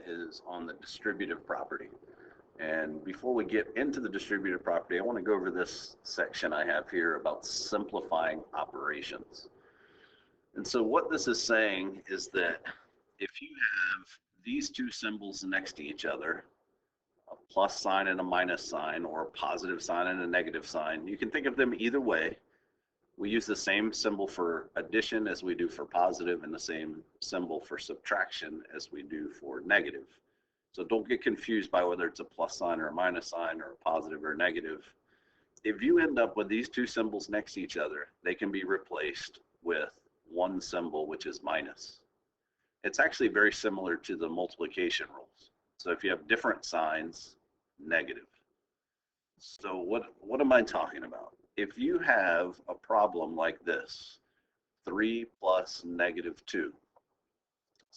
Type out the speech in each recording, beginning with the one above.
Is on the distributive property. And before we get into the distributive property, I want to go over this section I have here about simplifying operations. And so what this is saying is that if you have these two symbols next to each other, a plus sign and a minus sign, or a positive sign and a negative sign, you can think of them either way. We use the same symbol for addition as we do for positive, and the same symbol for subtraction as we do for negative. So don't get confused by whether it's a plus sign or a minus sign or a positive or negative. If you end up with these two symbols next to each other, they can be replaced with one symbol, which is minus. It's actually very similar to the multiplication rules. So if you have different signs, negative. So what am I talking about? If you have a problem like this, 3 plus negative 2.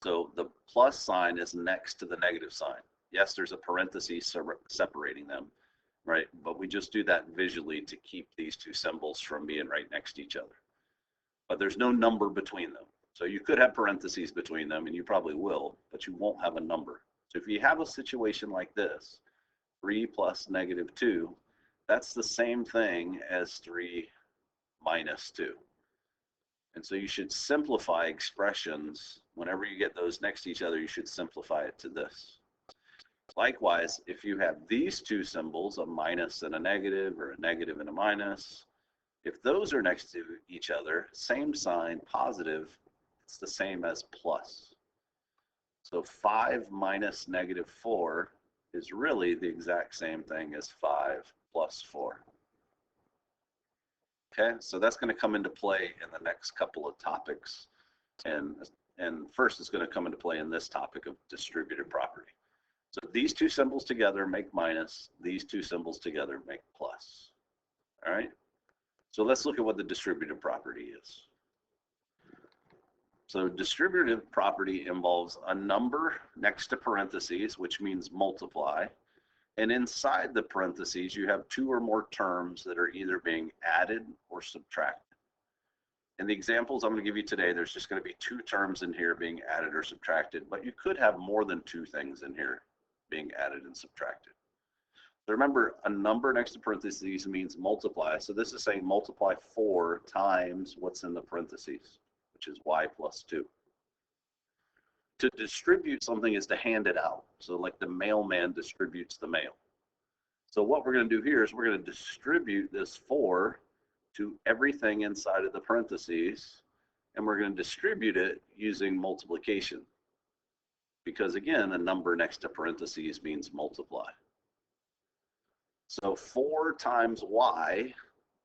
So the plus sign is next to the negative sign. Yes, there's a parenthesis separating them, right? But we just do that visually to keep these two symbols from being right next to each other. But there's no number between them. So you could have parentheses between them, and you probably will, but you won't have a number. So if you have a situation like this, 3 plus negative 2, that's the same thing as 3 minus 2. And so you should simplify expressions. Whenever you get those next to each other, you should simplify it to this. Likewise, if you have these two symbols, a minus and a negative, or a negative and a minus, if those are next to each other, same sign, positive, it's the same as plus. So 5 minus negative 4 is really the exact same thing as 5 plus 4. Okay, so that's going to come into play in the next couple of topics. And first it's going to come into play in this topic of distributive property. So these two symbols together make minus, these two symbols together make plus. All right, so let's look at what the distributive property is. So distributive property involves a number next to parentheses, which means multiply. And inside the parentheses, you have two or more terms that are either being added or subtracted. In the examples I'm going to give you today, there's just going to be two terms in here being added or subtracted, but you could have more than two things in here being added and subtracted. So remember, a number next to parentheses means multiply. So this is saying multiply 4 times what's in the parentheses, which is y plus 2. To distribute something is to hand it out. So like the mailman distributes the mail. So what we're going to do here is we're going to distribute this 4 to everything inside of the parentheses, and we're going to distribute it using multiplication. Because again, a number next to parentheses means multiply. So 4 times y,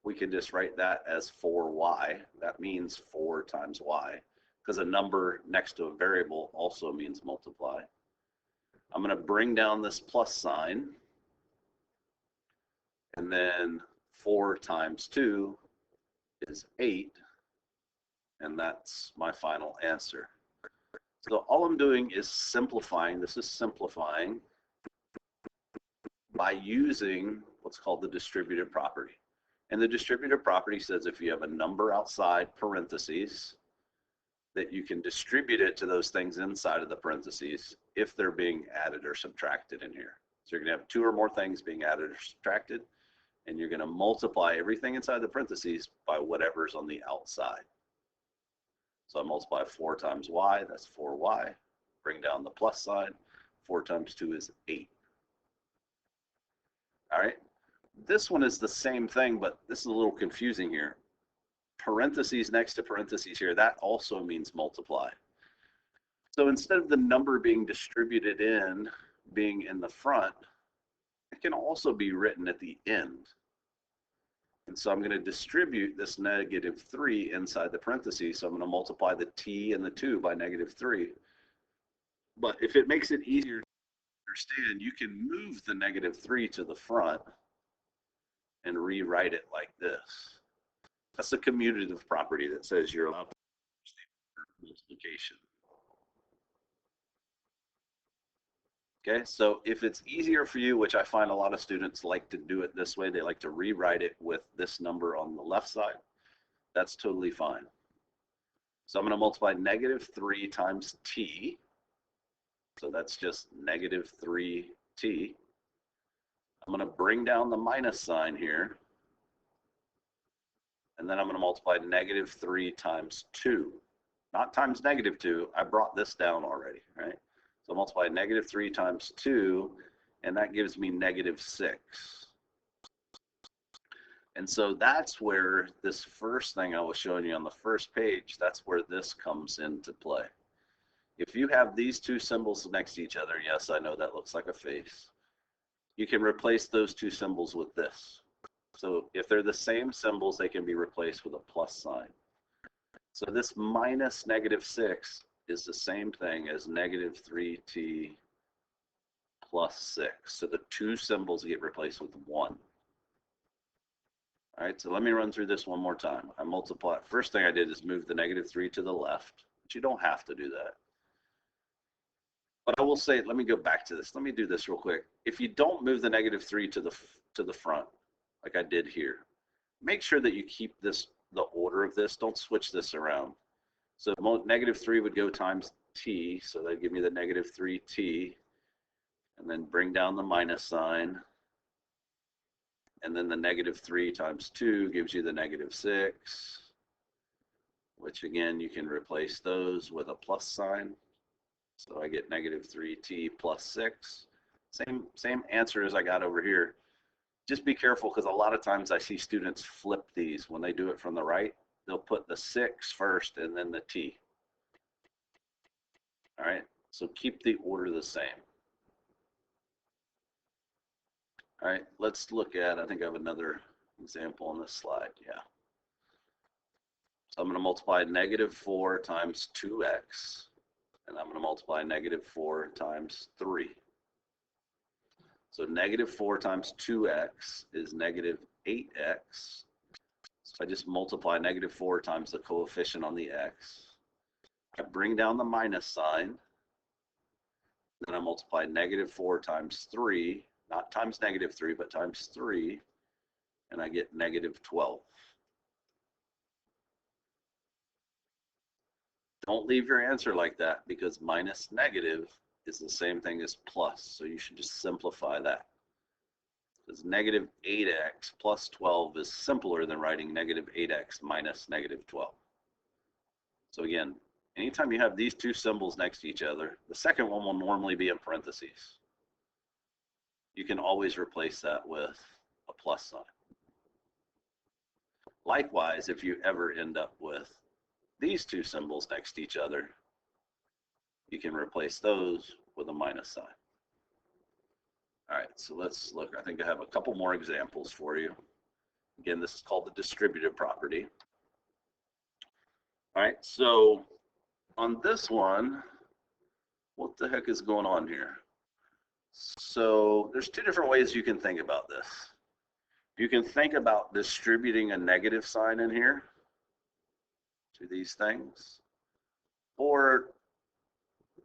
we can just write that as 4y. That means 4 times y, because a number next to a variable also means multiply. I'm going to bring down this plus sign, and then 4 times 2 is 8, and that's my final answer. So all I'm doing is simplifying. This is simplifying by using what's called the distributive property. And the distributive property says if you have a number outside parentheses, that you can distribute it to those things inside of the parentheses if they're being added or subtracted in here. So you're going to have two or more things being added or subtracted, and you're going to multiply everything inside the parentheses by whatever's on the outside. So I multiply 4 times y, that's 4y. Bring down the plus sign. 4 times 2 is 8. All right. This one is the same thing, but this is a little confusing here. Parentheses next to parentheses here, that also means multiply. So instead of the number being distributed in being in the front, it can also be written at the end. And so I'm going to distribute this negative 3 inside the parentheses. So I'm going to multiply the t and the 2 by negative 3. But if it makes it easier to understand, you can move the negative 3 to the front and rewrite it like this. That's the commutative property that says you're allowed to multiplication. Okay, so if it's easier for you, which I find a lot of students like to do it this way, they like to rewrite it with this number on the left side, that's totally fine. So I'm going to multiply negative 3 times t So that's just negative 3t. I'm going to bring down the minus sign here. And then I'm going to multiply negative 3 times 2. Not times negative 2. I brought this down already, right? So multiply negative 3 times 2, and that gives me negative 6. And so that's where this first thing I was showing you on the first page, that's where this comes into play. If you have these two symbols next to each other, yes, I know that looks like a face, you can replace those two symbols with this. So if they're the same symbols, they can be replaced with a plus sign. So this minus negative 6 is the same thing as negative 3t plus 6. So the two symbols get replaced with 1. All right, so let me run through this one more time. I multiply. First thing I did is move the negative 3 to the left, but you don't have to do that. But I will say, let me go back to this. Let me do this real quick. If you don't move the negative 3 to the front, like I did here, make sure that you keep this, the order of this. Don't switch this around. So negative 3 would go times t, so that'd give me the negative 3t, and then bring down the minus sign. And then the negative 3 times 2 gives you the negative 6, which again, you can replace those with a plus sign. So I get negative 3t plus 6. Same answer as I got over here. Just be careful, because a lot of times I see students flip these. When they do it from the right, they'll put the 6 first and then the t. All right, so keep the order the same. All right, let's look at, I think I have another example on this slide. Yeah. So I'm going to multiply negative 4 times 2x, and I'm going to multiply negative 4 times 3. So negative 4 times 2x is negative 8x. So I just multiply negative 4 times the coefficient on the x. I bring down the minus sign. Then I multiply negative 4 times 3, not times negative 3, but times 3, and I get negative 12. Don't leave your answer like that, because minus negative is the same thing as plus, so you should just simplify that. Because negative 8x plus 12 is simpler than writing negative 8x minus negative 12. So again, anytime you have these two symbols next to each other, the second one will normally be in parentheses. You can always replace that with a plus sign. Likewise, if you ever end up with these two symbols next to each other, you can replace those with a minus sign. All right, so let's look. I think I have a couple more examples for you. Again, this is called the distributive property. All right, so on this one, what the heck is going on here? So there's two different ways you can think about this. You can think about distributing a negative sign in here to these things, or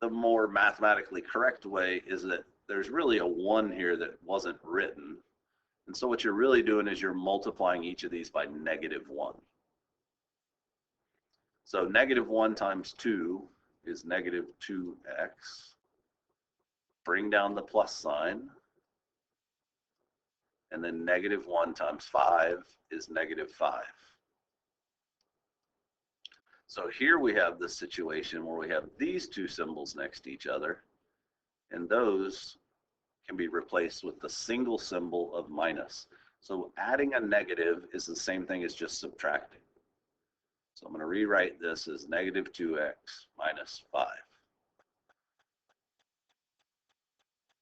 the more mathematically correct way is that there's really a 1 here that wasn't written. And so what you're really doing is you're multiplying each of these by negative 1. So negative 1 times 2 is negative 2x. Bring down the plus sign. And then negative 1 times 5 is negative 5. So here we have the situation where we have these two symbols next to each other, and those can be replaced with the single symbol of minus. So adding a negative is the same thing as just subtracting. So I'm going to rewrite this as negative 2x minus 5.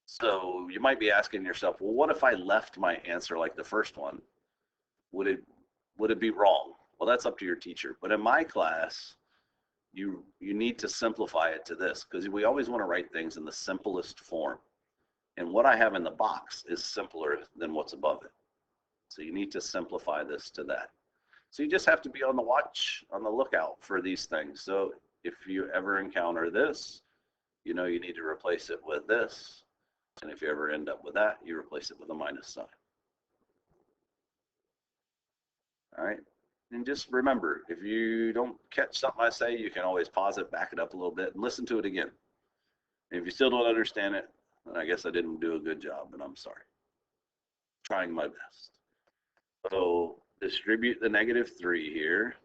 So you might be asking yourself, well, what if I left my answer like the first one? Would it be wrong? Well, that's up to your teacher. But in my class, you need to simplify it to this, because we always want to write things in the simplest form. And what I have in the box is simpler than what's above it. So you need to simplify this to that. So you just have to be on the lookout for these things. So if you ever encounter this, you know you need to replace it with this. And if you ever end up with that, you replace it with a minus sign. All right. And just remember, if you don't catch something I say, you can always pause it, back it up a little bit, and listen to it again. If you still don't understand it, then I guess I didn't do a good job, and I'm sorry. Trying my best. So distribute the -3 here.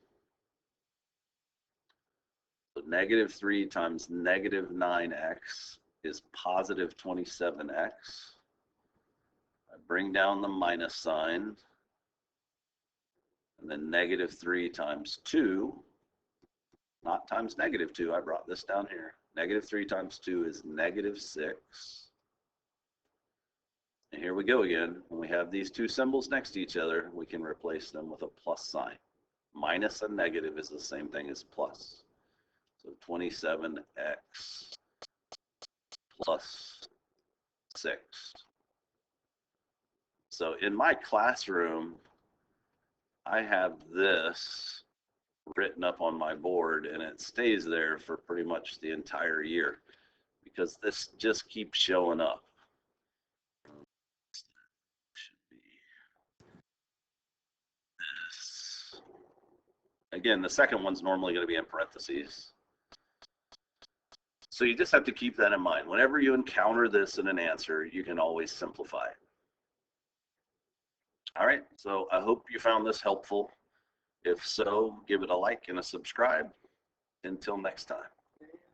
So -3 times -9x is positive 27x. I bring down the minus sign. And then -3 times 2, not times -2, I brought this down here. -3 times 2 is -6. And here we go again. When we have these two symbols next to each other, we can replace them with a plus sign. Minus and negative is the same thing as plus. So 27x plus 6. So in my classroom, I have this written up on my board, and it stays there for pretty much the entire year because this just keeps showing up. Should be this. Again, the second one's normally going to be in parentheses. So you just have to keep that in mind. Whenever you encounter this in an answer, you can always simplify it. All right, so I hope you found this helpful. If so, give it a like and a subscribe. Until next time.